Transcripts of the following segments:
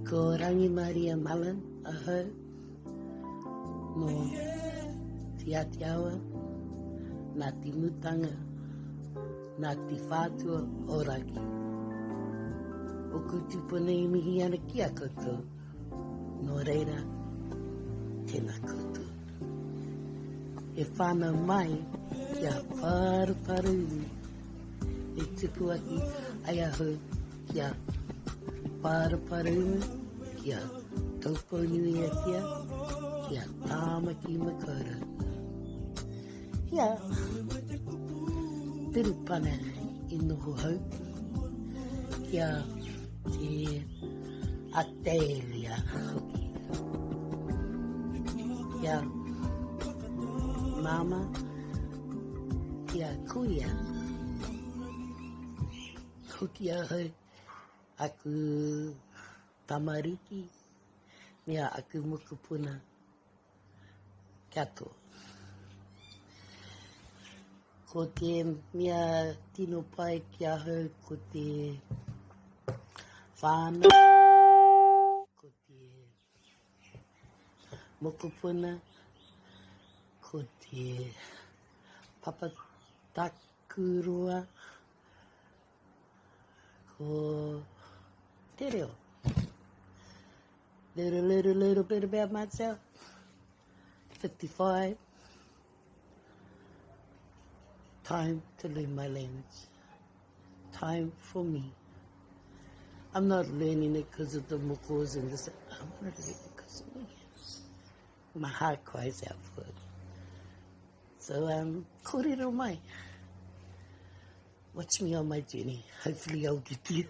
Ko Rangimaria Malan, aho, no Te Atiawa, nā Te Mutanga, nā Te Whātua Oraki. O ku tupuna mihi ana ki a koutou, no reira, tēnā koutou. E whānau mai kia pārparu, e tupu aki ai aho kia pārparu, kia taupo nui a kia, kia tāmaki makaura. Kia piru pana I noho hau, kia te ateria hoki. Kia mama, kia kuia. Hoki ahau, aku tamariki, mea aku mokupuna kia tō. Ko te mea tino pai ki ahau, ko te whānau, ko te mokupuna, ko te papatakurua, ko te reo. Little bit about myself. 55. Time to learn my language. Time for me. I'm not learning it because of the mokos and this. I want to learn it because of me. My heart cries out for it. So, kōrero mai. Watch me on my journey. Hopefully I'll get there.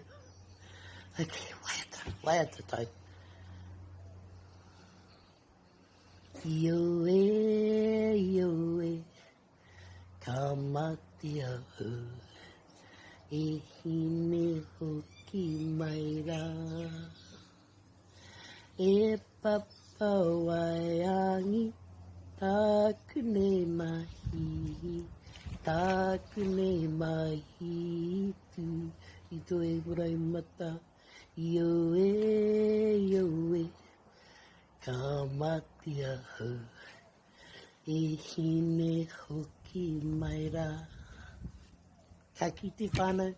Okay, waiata time. Yo e, ka mati ahu, e hine hoki mai rā. E papa waiangi, taku ne mahi tu, I toi warai mata. Yo e, ka mati ahu, e hine hoki mai rā. Ka kite whānau,